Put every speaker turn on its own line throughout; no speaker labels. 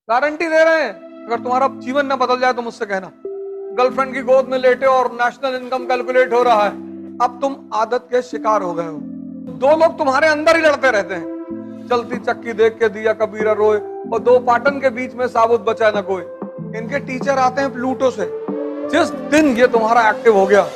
Guarantee दे रहे हैं। अगर तुम्हारा जीवन न बदल जाए तो मुझसे कहना। गर्लफ्रेंड की गोद में लेटे और नेशनल इनकम कैलकुलेट हो रहा है। अब तुम आदत के शिकार हो गए हो। दो लोग तुम्हारे अंदर ही लड़ते रहते हैं। चलती चक्की देख के दिया कबीरा रोए, और दो पाटन के बीच में साबुत बचा न कोई। इनके टीचर आते हैं प्लूटो से। जिस दिन ये तुम्हारा एक्टिव हो गया,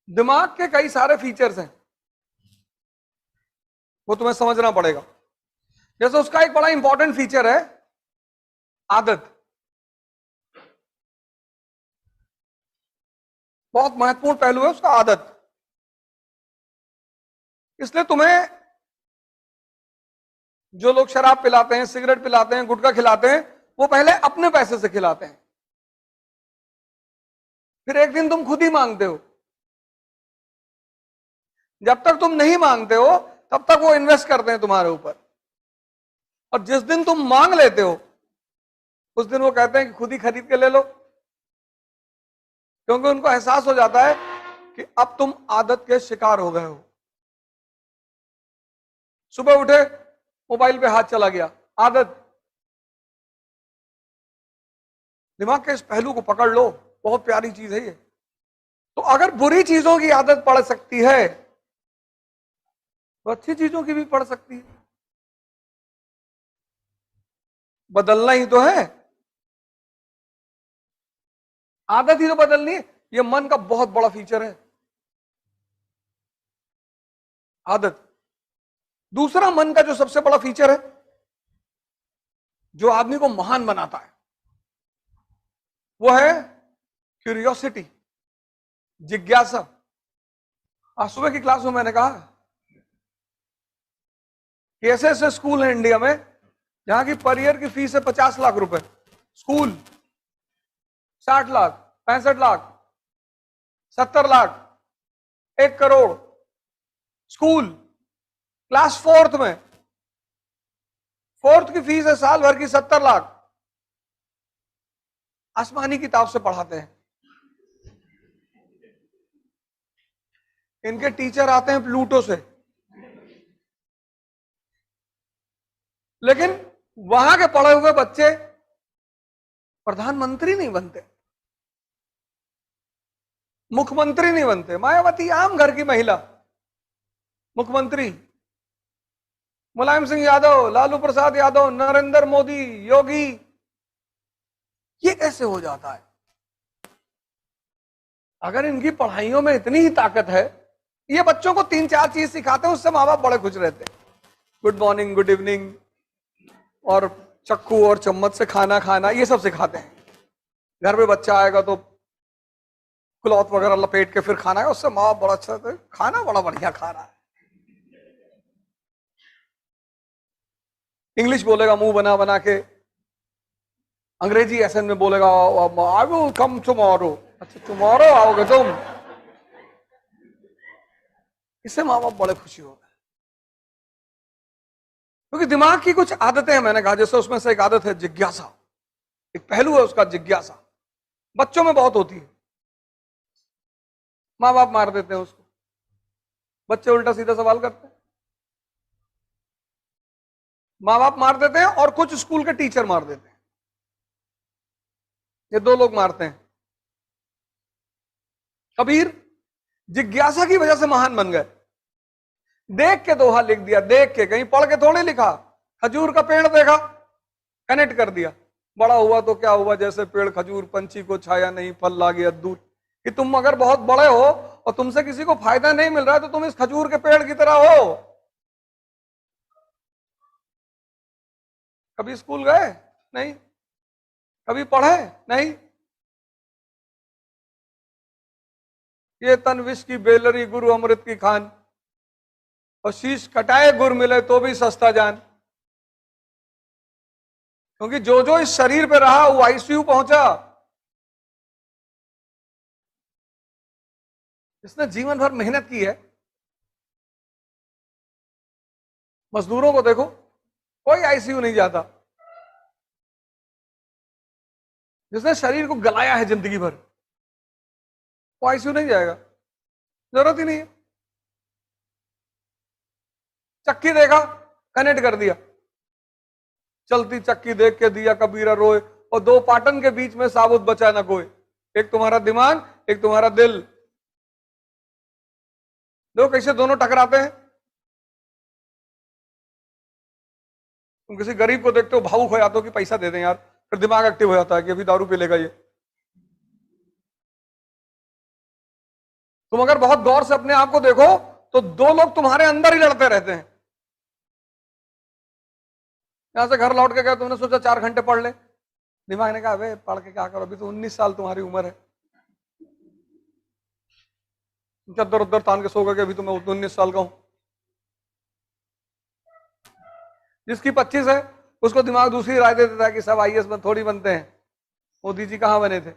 दिमाग के कई सारे फीचर्स हैं, वो तुम्हें समझना पड़ेगा। जैसे उसका एक बड़ा इंपॉर्टेंट फीचर है आदत। बहुत महत्वपूर्ण पहलू है उसका आदत। इसलिए तुम्हें जो लोग शराब पिलाते हैं, सिगरेट पिलाते हैं, गुटखा खिलाते हैं, वो पहले अपने पैसे से खिलाते हैं, फिर एक दिन तुम खुद ही मांगते हो। जब तक तुम नहीं मांगते हो तब तक वो इन्वेस्ट करते हैं तुम्हारे ऊपर, और जिस दिन तुम मांग लेते हो उस दिन वो कहते हैं कि खुद ही खरीद के ले लो, क्योंकि उनको एहसास हो जाता है कि अब तुम आदत के शिकार हो गए हो। सुबह उठे, मोबाइल पे हाथ चला गया, आदत। दिमाग के इस पहलू को पकड़ लो, बहुत प्यारी चीज है ये। तो अगर बुरी चीजों की आदत पड़ सकती है तो अच्छी चीजों की भी पड़ सकती है। बदलना ही तो है, आदत ही तो बदलनी है। ये मन का बहुत बड़ा फीचर है, आदत। दूसरा मन का जो सबसे बड़ा फीचर है, जो आदमी को महान बनाता है, वो है क्यूरियोसिटी, जिज्ञासा। आज सुबह की क्लास में मैंने कहा कि ऐसे ऐसे स्कूल हैं इंडिया में जहां की पर ईयर की फीस है 50 लाख रुपए। School 60 lakh, 65 lakh, 70 lakh, 1 crore. School class fourth में, फोर्थ की फीस है साल भर की 70 लाख। आसमानी किताब से पढ़ाते हैं। इनके टीचर आते हैं प्लूटो से, लेकिन वहां के पढ़े हुए बच्चे प्रधानमंत्री नहीं बनते, मुख्यमंत्री नहीं बनते। मायावती आम घर की महिला मुख्यमंत्री, मुलायम सिंह यादव, लालू प्रसाद यादव, नरेंद्र मोदी, योगी। ये कैसे हो जाता है? अगर इनकी पढ़ाइयों में इतनी ही ताकत है, ये बच्चों को 3-4 चीज सिखाते हैं, उससे माँ बाप बड़े खुश रहते हैं। गुड मॉर्निंग, गुड इवनिंग, और चक्कू और चम्मच से खाना खाना, ये सब सिखाते हैं। घर में बच्चा आएगा तो क्लॉथ वगैरह लपेट के फिर खाना है, उससे माँ बाप बड़ा अच्छा है, खाना बड़ा बढ़िया खा रहा है। इंग्लिश बोलेगा मुंह बना बना के, अंग्रेजी एसेंट में बोलेगा आई विल कम टुमारो। अच्छा, टुमारो आओगे तुम? इससे माँ बाप बड़े खुशी हो गए, क्योंकि दिमाग की कुछ आदतें हैं। मैंने कहा जैसे उसमें से एक आदत है जिज्ञासा, एक पहलू है उसका जिज्ञासा। बच्चों में बहुत होती है, माँ बाप मार देते हैं उसको, बच्चे उल्टा सीधा सवाल करते हैं। माँ बाप मार देते हैं और कुछ स्कूल के टीचर मार देते हैं। ये दो लोग मारते हैं। कबीर जिज्ञासा की वजह से महान बन गए। देख के दोहा लिख दिया, देख के, कहीं पढ़ के थोड़ी लिखा। खजूर का पेड़ देखा, कनेक्ट कर दिया, बड़ा हुआ तो क्या हुआ, जैसे पेड़ खजूर, पंछी को छाया नहीं, फल ला गया दूर। कि तुम अगर बहुत बड़े हो और तुमसे किसी को फायदा नहीं मिल रहा है तो तुम इस खजूर के पेड़ की तरह हो। कभी स्कूल गए? नहीं। कभी पढ़े? नहीं। ये तन विष की बेलरी, गुरु अमृत की खान, और शीश कटाए गुर मिले तो भी सस्ता जान। क्योंकि जो जो इस शरीर पे रहा वो आईसीयू पहुंचा। जिसने जीवन भर मेहनत की है, मजदूरों को देखो, कोई आईसीयू नहीं जाता। जिसने शरीर को गलाया है जिंदगी भर, वो आईसीयू नहीं जाएगा, जरूरत ही नहीं है। चक्की देखा, कनेक्ट कर दिया, चलती चक्की देख के दिया कबीरा रोए, और दो पाटन के बीच में साबुत बचा ना कोई, एक तुम्हारा दिमाग, एक तुम्हारा दिल। देखो कैसे दोनों टकराते हैं। तुम किसी गरीब को देखते हो, भावुक हो जाते हो कि पैसा दे दें यार, फिर दिमाग एक्टिव हो जाता है कि अभी दारू पी लेगा ये। तुम अगर बहुत गौर से अपने आप को देखो तो दो लोग तुम्हारे अंदर ही लड़ते रहते हैं। यहां से घर लौट के गए, तुमने सोचा 4 घंटे पढ़ ले, दिमाग ने कहा अबे पढ़ के क्या करो, अभी तो 19 साल तुम्हारी उम्र है। चद्दर उद्दर तान के सो गए, अभी तो मैं 19 साल का हूं। जिसकी 25 है उसको दिमाग दूसरी राय दे देता है कि सब आईएएस थोड़ी बनते हैं, मोदी जी कहां बने थे।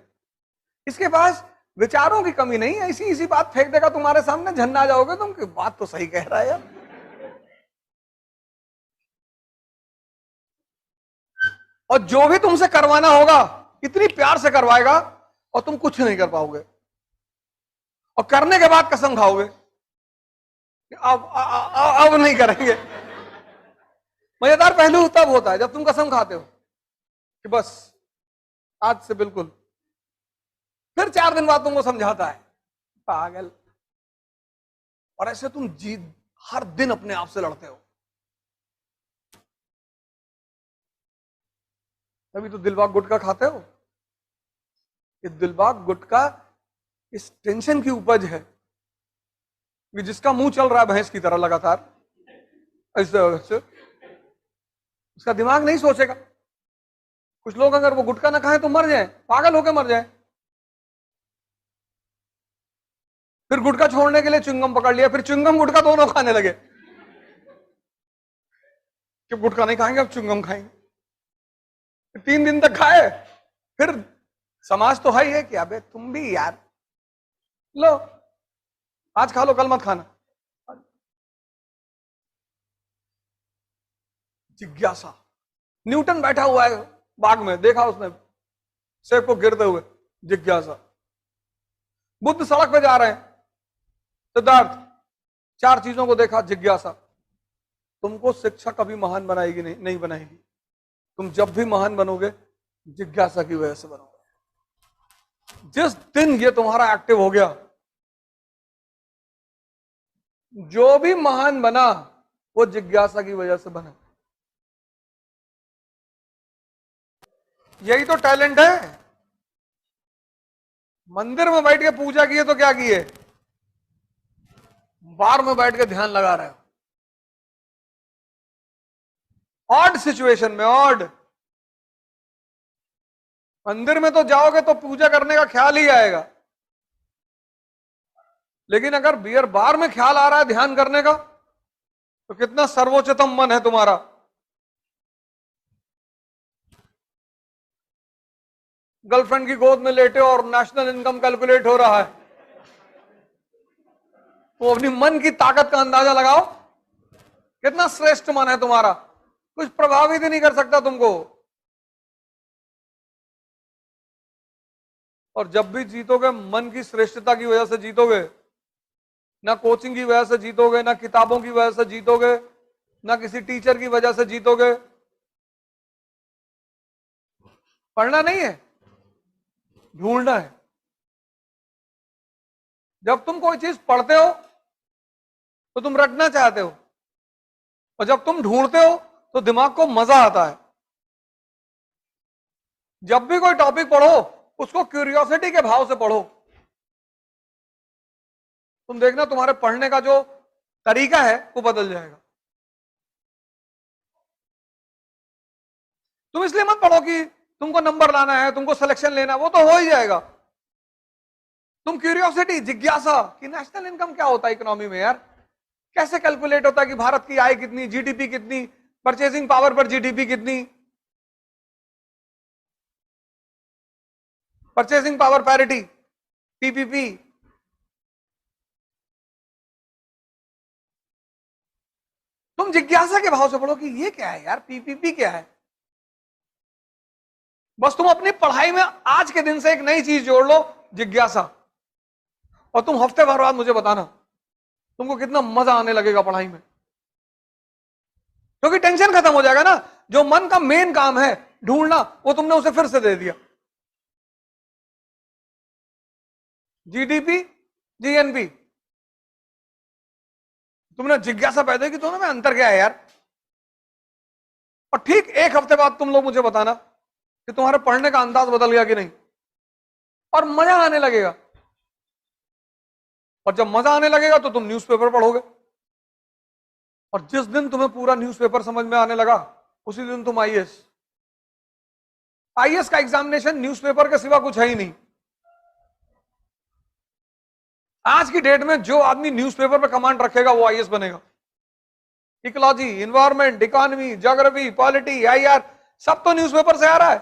इसके पास विचारों की कमी नहीं है, इसी बात फेंक देगा तुम्हारे सामने, झन्ना जाओगे तुम कि बात तो सही कह रहा है यार। और जो भी तुमसे करवाना होगा इतनी प्यार से करवाएगा और तुम कुछ नहीं कर पाओगे, और करने के बाद कसम खाओगे अब नहीं करेंगे। मजेदार पहलू तब होता है जब तुम कसम खाते हो कि बस आज से बिल्कुल, फिर 4 दिन बाद तुमको समझाता है पागल। और ऐसे तुम जीत हर दिन अपने आप से लड़ते हो। तभी तो दिलबाग गुटखा खाते हो। ये दिलबाग गुटखा इस टेंशन की उपज है कि जिसका मुंह चल रहा है भैंस की तरह लगातार, ऐसे उसका दिमाग नहीं सोचेगा। कुछ लोग अगर वो गुटखा ना खाएं तो मर जाएं, पागल होकर मर जाएं। फिर गुटखा छोड़ने के लिए च्युइंगम पकड़ लिया, फिर च्युइंगम गुटखा दोनों खाने लगे कि गुटखा नहीं खाएंगे अब च्युइंगम खाएंगे। 3 दिन तक खाए, फिर समाज तो है ही है कि अबे तुम भी यार लो, आज खा लो कल मत खाना। जिज्ञासा। न्यूटन बैठा हुआ है बाग में, देखा उसने सेब को गिरते हुए, जिज्ञासा। बुद्ध सड़क पे जा रहे हैं, सिद्धार्थ 4 चीजों को देखा, जिज्ञासा। तुमको शिक्षा कभी महान बनाएगी नहीं बनाएगी। तुम जब भी महान बनोगे जिज्ञासा की वजह से बनोगे। जिस दिन ये तुम्हारा एक्टिव हो गया, जो भी महान बना वो जिज्ञासा की वजह से बना। यही तो टैलेंट है। मंदिर में बैठ के पूजा किए तो क्या किए, बार में बैठ के ध्यान लगा रहे हो। ऑड सिचुएशन में, ऑड। मंदिर में तो जाओगे तो पूजा करने का ख्याल ही आएगा, लेकिन अगर बियर बार में ख्याल आ रहा है ध्यान करने का, तो कितना सर्वोच्चतम मन है तुम्हारा। गर्लफ्रेंड की गोद में लेटे और नेशनल इनकम कैलकुलेट हो रहा है, तो अपनी मन की ताकत का अंदाजा लगाओ, कितना श्रेष्ठ मन है तुम्हारा। कुछ प्रभावित ही नहीं कर सकता तुमको। और जब भी जीतोगे मन की श्रेष्ठता की वजह से जीतोगे, ना कोचिंग की वजह से जीतोगे, ना किताबों की वजह से जीतोगे, ना किसी टीचर की वजह से जीतोगे। पढ़ना नहीं है, ढूंढना है। जब तुम कोई चीज पढ़ते हो तो तुम रटना चाहते हो, और जब तुम ढूंढते हो तो दिमाग को मजा आता है। जब भी कोई टॉपिक पढ़ो उसको क्यूरियोसिटी के भाव से पढ़ो। तुम देखना तुम्हारे पढ़ने का जो तरीका है वो बदल जाएगा। तुम इसलिए मत पढ़ो कि तुमको नंबर लाना है, तुमको सिलेक्शन लेना, वो तो हो ही जाएगा। तुम क्यूरियोसिटी, जिज्ञासा कि नेशनल इनकम क्या होता है इकोनॉमी में यार, कैसे कैलकुलेट होता है कि भारत की आय कितनी, जीडीपी कितनी, परचेसिंग पावर पर जीडीपी कितनी, परचेसिंग पावर पैरिटी, पीपीपी, तुम जिज्ञासा के भाव से पढ़ो कि ये क्या है यार, पीपीपी क्या है। बस तुम अपनी पढ़ाई में आज के दिन से एक नई चीज जोड़ लो, जिज्ञासा, और तुम हफ्ते भर बाद मुझे बताना तुमको कितना मजा आने लगेगा पढ़ाई में, क्योंकि टेंशन खत्म हो जाएगा ना। जो मन का मेन काम है ढूंढना, वो तुमने उसे फिर से दे दिया। जीडीपी, जीएनपी, तुमने जिज्ञासा पैदा की, दोनों में अंतर क्या है यार। और ठीक एक हफ्ते बाद तुम लोग मुझे बताना कि तुम्हारे पढ़ने का अंदाज बदल गया कि नहीं, और मजा आने लगेगा। और जब मजा आने लगेगा तो तुम न्यूज़पेपर पढ़ोगे, और जिस दिन तुम्हें पूरा न्यूज़पेपर समझ में आने लगा उसी दिन तुम आईएएस का एग्जामिनेशन न्यूज़पेपर के सिवा कुछ है ही नहीं। आज की डेट में जो आदमी न्यूज़पेपर पे कमांड रखेगा वो आईएएस बनेगा। Ecology, environment, economy, geography, polity, IR, सब तो न्यूज़पेपर से आ रहा है।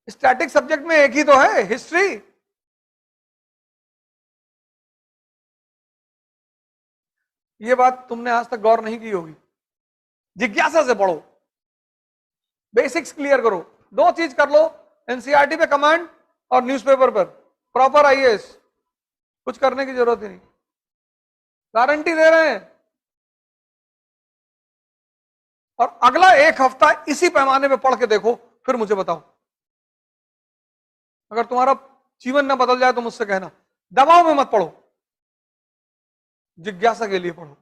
स्टैटिक सब्जेक्ट में एक ही तो है, हिस्ट्री। ये बात तुमने आज तक गौर नहीं की होगी। जिज्ञासा से पढ़ो, बेसिक्स क्लियर करो, दो चीज कर लो, एनसीईआरटी पे कमांड और न्यूज़पेपर पर प्रॉपर आईएएस। कुछ करने की जरूरत ही नहीं, गारंटी दे रहे हैं। और अगला एक हफ्ता इसी पैमाने पे पढ़ के देखो, फिर मुझे बताओ। अगर तुम्हारा जीवन ना बदल जाए तो मुझसे कहना। दबाव में मत पढ़ो, जिज्ञासा के लिए पढ़ो।